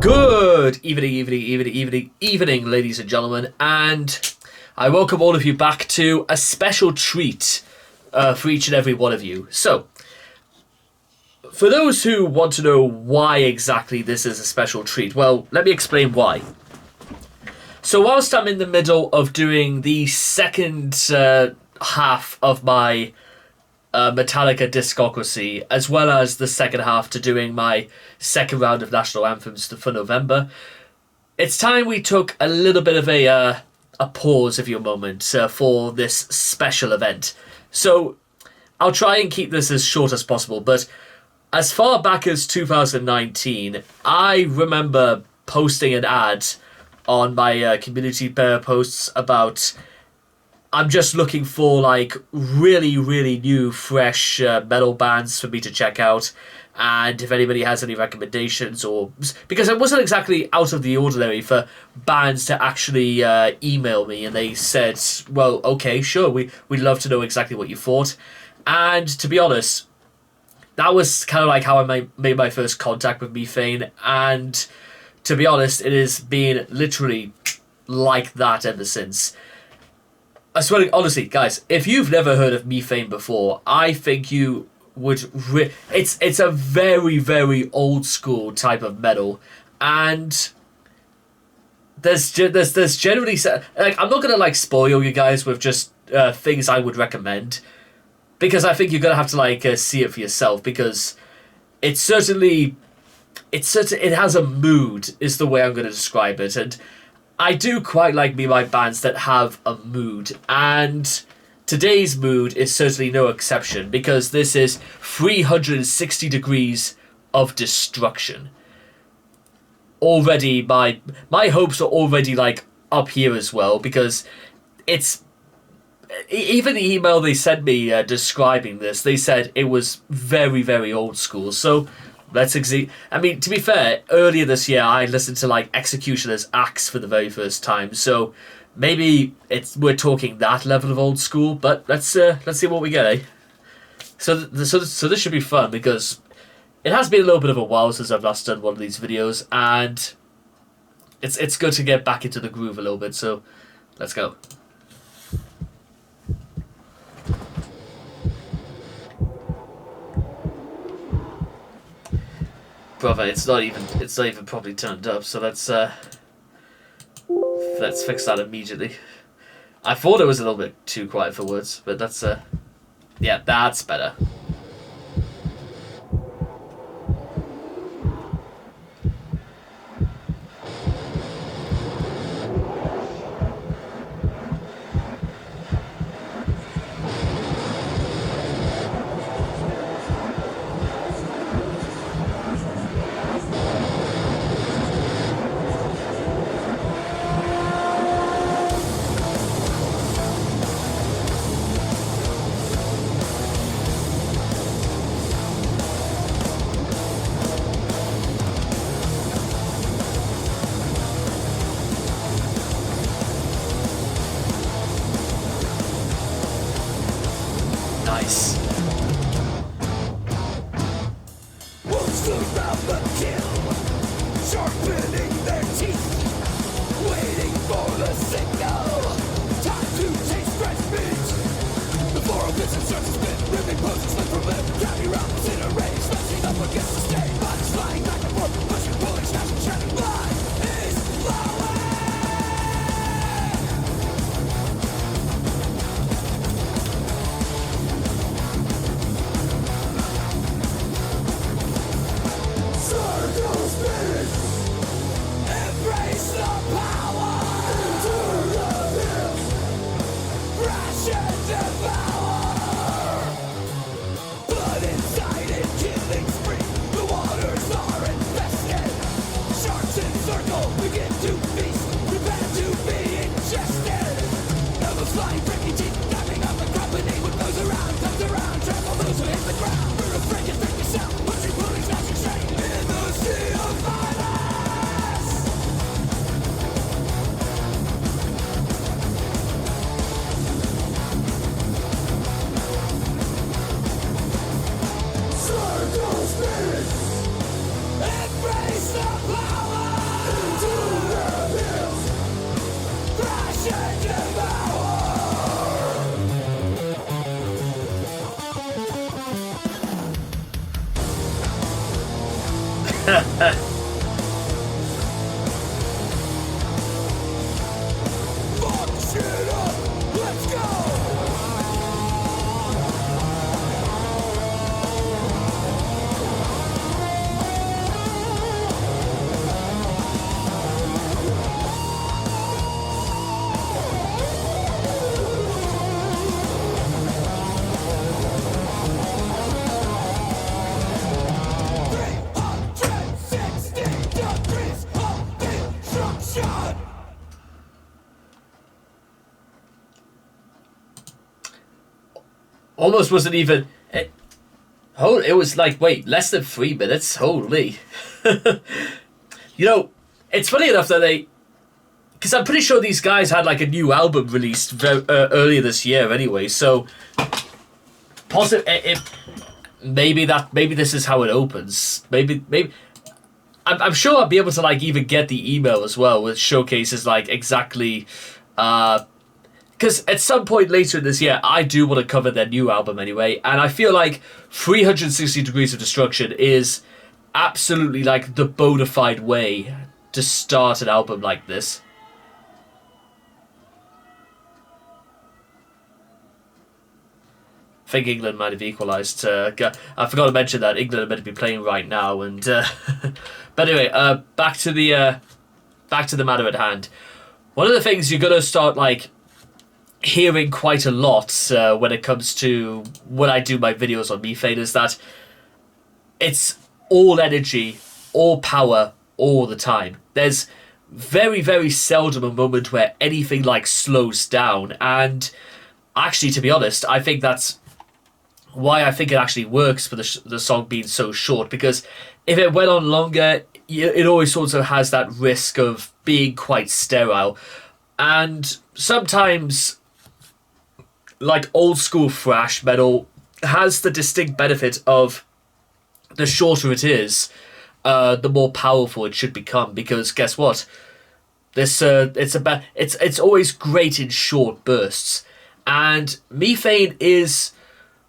Good evening, ladies and gentlemen, and I welcome all of you back to a special treat for each and every one of you. So, for those who want to know why exactly this is a special treat, well, let me explain why. So, whilst I'm in the middle of doing the second half of my Metallica discography, as well as the second half to doing my second round of national anthems for November, it's time we took a little bit of a pause, if you a moment, for this special event. So I'll try and keep this as short as possible, but as far back as 2019, I remember posting an ad on my community posts about I'm just looking for like really new fresh metal bands for me to check out, and if anybody has any recommendations, or because it wasn't exactly out of the ordinary for bands to actually email me, and they said, well, okay, sure, we'd love to know exactly what you thought. And to be honest, that was kind of like how I made my first contact with Methane, and to be honest, it has been literally like that ever since. I swear, honestly, guys, if you've never heard of Methane before, I think you would. It's a very old school type of metal, and there's generally like I'm not gonna like spoil you guys with just things I would recommend, because I think you're gonna have to like see it for yourself, because it has a mood is the way I'm gonna describe it, and I do quite like my bands that have a mood, and today's mood is certainly no exception, because this is 360 degrees of destruction. Already, my hopes are already like up here as well, because it's even the email they sent me describing this, they said it was very old school. So let's I mean, to be fair, earlier this year I listened to like Executioner's Axe for the very first time, so maybe we're talking that level of old school. But let's see what we get, eh? So this should be fun, because it has been a little bit of a while since I've last done one of these videos, and it's good to get back into the groove a little bit. So let's go. Brother, it's not even properly turned up, so let's fix that immediately. I thought it was a little bit too quiet for words, but yeah, that's better. Nice. Wolves around the kill, sharpening their teeth, waiting for the signal. Time to taste fresh meat. The floral vision starts to spin, ripping poses slip from it. County rounds in a rage, smashing up against the stage. Bodies flying back and forth, pushing, pulling, snatching, shouting. Blood is flowing. Embrace the power! Endure the pit! Crash and devour! Blood inside and killing spree! The water Fuck shit up, let's go! Almost wasn't even. It was like, wait, less than 3 minutes? Holy. You know, it's funny enough that they. Because I'm pretty sure these guys had like a new album released earlier this year anyway, so. Maybe this is how it opens. Maybe. I'm sure I'll be able to like even get the email as well, which showcases like exactly. Because at some point later in this year, I do want to cover their new album anyway, and I feel like 360 Degrees of Destruction is absolutely like the bona fide way to start an album like this. I think England might have equalised. I forgot to mention that England are meant to be playing right now, and but anyway, back to the matter at hand. One of the things you're gonna start like hearing quite a lot when it comes to when I do my videos on Methane is that it's all energy, all power, all the time. There's very, very seldom a moment where anything like slows down, and actually, to be honest, I think that's why I think it actually works for the song being so short, because if it went on longer, it always sort of has that risk of being quite sterile. And sometimes, like old school thrash metal has the distinct benefit of the shorter it is, the more powerful it should become. Because guess what? It's always great in short bursts, and Methane is,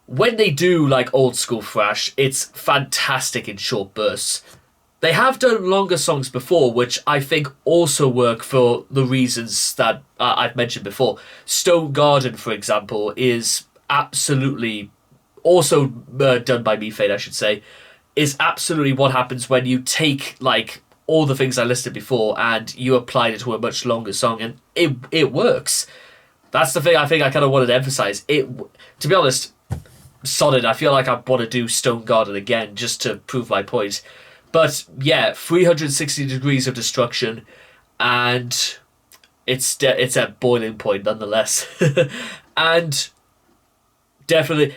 when they do like old school thrash, it's fantastic in short bursts. They have done longer songs before, which I think also work for the reasons that I've mentioned before. Stone Garden, for example, is absolutely, also done by Methane, I should say, is absolutely what happens when you take like all the things I listed before and you apply it to a much longer song, and it works. That's the thing I think I kind of wanted to emphasize. To be honest, solid. I feel like I want to do Stone Garden again just to prove my point. But yeah, 360 Degrees of Destruction, and it's at boiling point nonetheless. And definitely,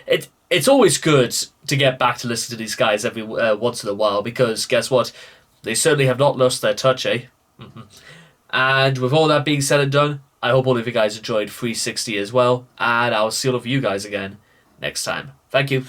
it's always good to get back to listen to these guys every once in a while, because guess what? They certainly have not lost their touch, eh? Mm-hmm. And with all that being said and done, I hope all of you guys enjoyed 360 as well, and I'll see all of you guys again next time. Thank you.